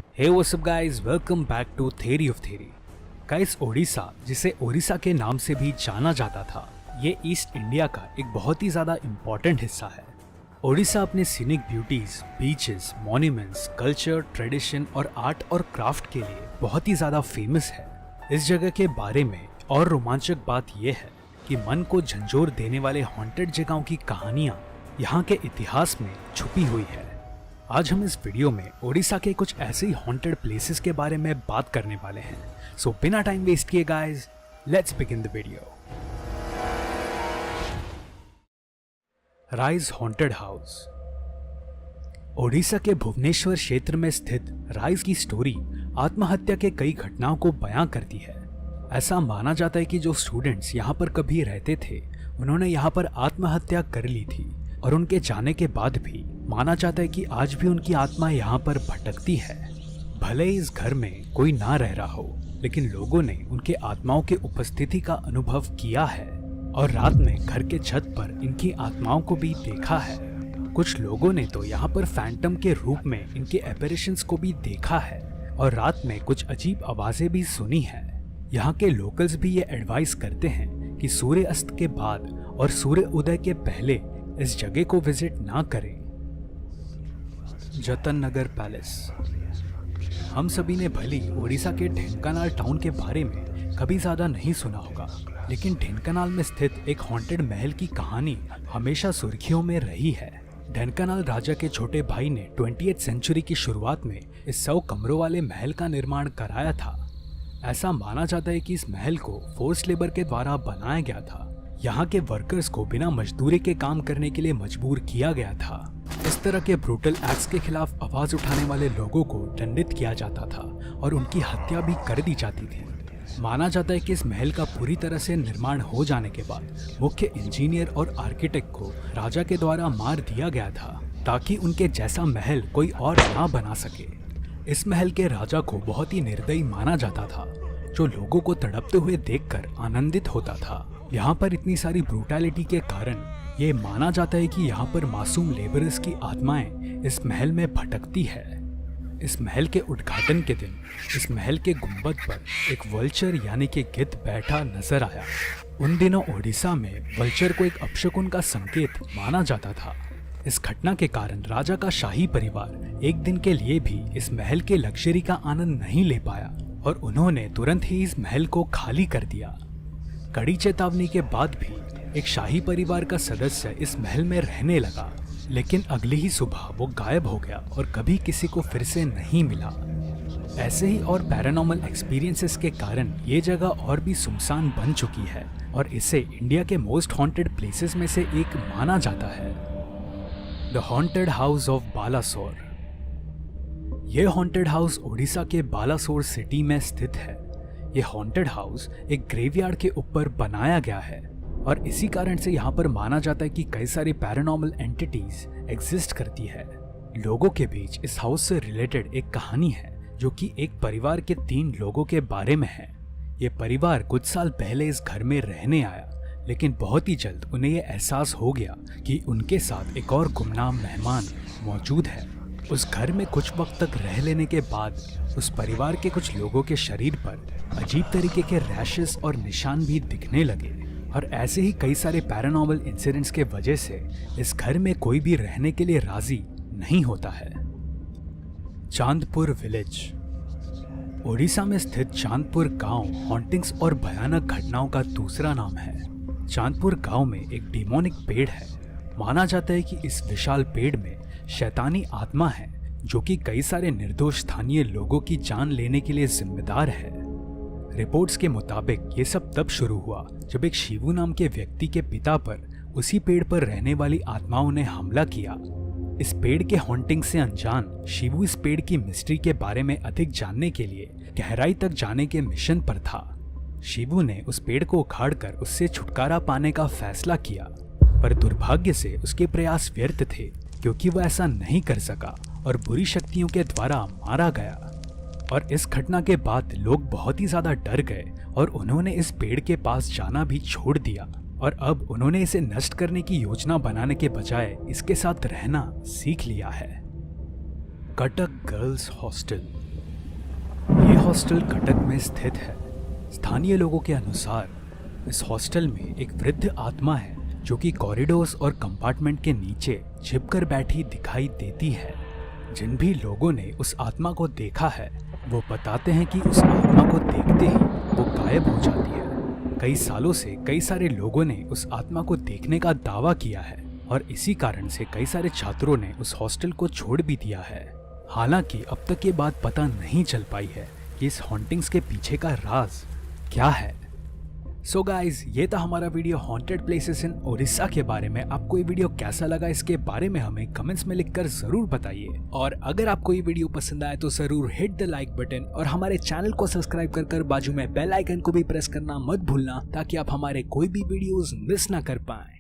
Hey what's up guys, welcome back to theory of theory. Guys, Odisha, जिसे ओडिशा के नाम से भी जाना जाता था, ये ईस्ट इंडिया का एक बहुत ही ज्यादा इम्पोर्टेंट हिस्सा है। ओडिशा अपने scenic beauties, beaches, monuments, culture, tradition और आर्ट और क्राफ्ट के लिए बहुत ही ज्यादा फेमस है। इस जगह के बारे में और रोमांचक बात यह है कि मन को झंझोर देने वाले हॉन्टेड जगहों की कहानियां यहाँ के इतिहास में छुपी हुई है। आज हम इस वीडियो में ओडिशा के कुछ ऐसे ही हॉन्टेड प्लेसेस के बारे में बात करने वाले हैं। सो बिना टाइम वेस्ट किए guys, let's begin the video. Rise haunted house. Odisha के भुवनेश्वर क्षेत्र में स्थित राइज की स्टोरी आत्महत्या के कई घटनाओं को बयां करती है। ऐसा माना जाता है कि जो स्टूडेंट्स यहाँ पर कभी रहते थे, उन्होंने यहाँ पर आत्महत्या कर ली थी और उनके जाने के बाद भी माना जाता है कि आज भी उनकी आत्मा यहाँ पर भटकती है। भले ही इस घर में कोई ना रह रहा हो, लेकिन लोगों ने उनके आत्माओं के उपस्थिति का अनुभव किया है और रात में घर के छत पर इनकी आत्माओं को भी देखा है। कुछ लोगों ने तो यहाँ पर फैंटम के रूप में इनके एपेरेशंस को भी देखा है और रात में कुछ अजीब आवाजें भी सुनी है। यहाँ के लोकल्स भी ये एडवाइस करते हैं कि सूर्य अस्त के बाद और सूर्य उदय के पहले इस जगह को विजिट ना करें। जतन नगर पैलेस। हम सभी ने भली ओडिशा के ढेंकानाल टाउन के बारे में कभी ज्यादा नहीं सुना होगा, लेकिन ढेंकानाल में स्थित एक हॉन्टेड महल की कहानी हमेशा सुर्खियों में रही है। ढेंकानाल राजा के छोटे भाई ने 20वीं सेंचुरी की शुरुआत में इस 100 कमरों वाले महल का निर्माण कराया था। ऐसा माना जाता है कि इस महल को फोर्स लेबर के द्वारा बनाया गया था। यहाँ के वर्कर्स को बिना मजदूरी के काम करने के लिए मजबूर किया गया था। इस तरह के ब्रूटल एक्ट्स के खिलाफ आवाज उठाने वाले लोगों को दंडित किया जाता था और उनकी हत्या भी कर दी जाती थी। माना जाता है कि इस महल का पूरी तरह से निर्माण हो जाने के बाद मुख्य इंजीनियर और आर्किटेक्ट को राजा के द्वारा मार दिया गया था, ताकि उनके जैसा महल कोई और ना बना सके। इस महल के राजा को बहुत ही निर्दयी माना जाता था, जो लोगों को तड़पते हुए देखकर आनंदित होता था। यहाँ पर इतनी सारी ब्रूटैलिटी के कारण ये माना जाता है कि यहाँ पर मासूम लेबरर्स की आत्माएं इस महल में भटकती है। इस महल के उद्घाटन के दिन इस महल के गुंबद पर एक वल्चर यानी कि गिद्ध बैठा नजर आया। उन दिनों ओडिशा में वल्चर को एक अपशकुन का संकेत माना जाता था। इस घटना के कारण राजा का शाही परिवार एक दिन के लिए भी इस महल के लग्जरी का आनंद नहीं ले पाया और उन्होंने तुरंत ही इस महल को खाली कर दिया। कड़ी चेतावनी के बाद भी एक शाही परिवार का सदस्य इस महल में रहने लगा, लेकिन अगली ही सुबह वो गायब हो गया और कभी किसी को फिर से नहीं मिला। ऐसे ही और पैरानॉर्मल एक्सपीरियंसेस के कारण ये जगह और भी सुनसान बन चुकी है और इसे इंडिया के मोस्ट हॉन्टेड प्लेसेस में से एक माना जाता है। The haunted house of Balasore. यह हॉन्टेड हाउस ओडिशा के बालासोर सिटी में स्थित है। यह हॉन्टेड हाउस एक ग्रेवयार्ड के ऊपर बनाया गया है और इसी कारण से यहाँ पर माना जाता है कि कई सारी पैरानॉर्मल एंटिटीज एग्जिस्ट करती है। लोगों के बीच इस हाउस से रिलेटेड एक कहानी है, जो कि एक परिवार के 3 लोगों के बारे में है। ये परिवार कुछ साल पहले इस घर में रहने आया, लेकिन बहुत ही जल्द उन्हें यह एहसास हो गया कि उनके साथ एक और गुमनाम मेहमान मौजूद है। उस घर में कुछ वक्त तक रह लेने के बाद उस परिवार के कुछ लोगों के शरीर पर अजीब तरीके के रैशेस और निशान भी दिखने लगे और ऐसे ही कई सारे पैरानॉर्मल इंसिडेंट्स के वजह से इस घर में कोई भी रहने के लिए राजी नहीं होता है। चांदपुर विलेज। ओडिशा में स्थित चांदपुर गांव हॉन्टिंग्स और भयानक घटनाओं का दूसरा नाम है। चांदपुर गांव में एक डिमोनिक पेड़ है। माना जाता है कि इस विशाल पेड़ में शैतानी आत्मा है, जो कि कई सारे निर्दोष स्थानीय लोगों की जान लेने के लिए जिम्मेदार है। रिपोर्ट्स के मुताबिक ये सब तब शुरू हुआ जब एक शिवू नाम के व्यक्ति के पिता पर उसी पेड़ पर रहने वाली आत्माओं ने हमला किया। इस पेड़ के हॉन्टिंग से अनजान शिवू इस पेड़ की मिस्ट्री के बारे में अधिक जानने के लिए गहराई तक जाने के मिशन पर था। शिवू ने उस पेड़ को उखाड़कर उससे छुटकारा पाने का फैसला किया, पर दुर्भाग्य से उसके प्रयास व्यर्थ थे, क्योंकि वह ऐसा नहीं कर सका और बुरी शक्तियों के द्वारा मारा गया। और इस घटना के बाद लोग बहुत ही ज्यादा डर गए और उन्होंने इस पेड़ के पास जाना भी छोड़ दिया और अब उन्होंने इसे नष्ट करने की योजना बनाने के बजाय इसके साथ रहना सीख लिया है। Cuttack girls hostel. Hostel Cuttack में स्थित है। स्थानीय लोगों के अनुसार इस हॉस्टल में एक वृद्ध आत्मा है जो कि कॉरिडोर्स और कंपार्टमेंट के नीचे छिपकर बैठी दिखाई देती है। जिन भी लोगों ने उस आत्मा को देखा है वो बताते हैं कि उस आत्मा को देखते ही वो गायब हो जाती है। कई सालों से कई सारे लोगों ने उस आत्मा को देखने का दावा किया है और इसी कारण से कई सारे छात्रों ने उस हॉस्टल को छोड़ भी दिया है। हालांकि अब तक ये बात पता नहीं चल पाई है कि इस हॉन्टिंग्स के पीछे का राज क्या है। सो गाइज, ये था हमारा video haunted places in Orissa के बारे में। आपको ये वीडियो कैसा लगा इसके बारे में हमें कमेंट्स में लिखकर जरूर बताइए। और अगर आपको ये वीडियो पसंद आए तो जरूर हिट द लाइक बटन और हमारे चैनल को सब्सक्राइब कर बाजू में बेल आइकन को भी प्रेस करना मत भूलना, ताकि आप हमारे कोई भी वीडियोस मिस ना कर पाएं।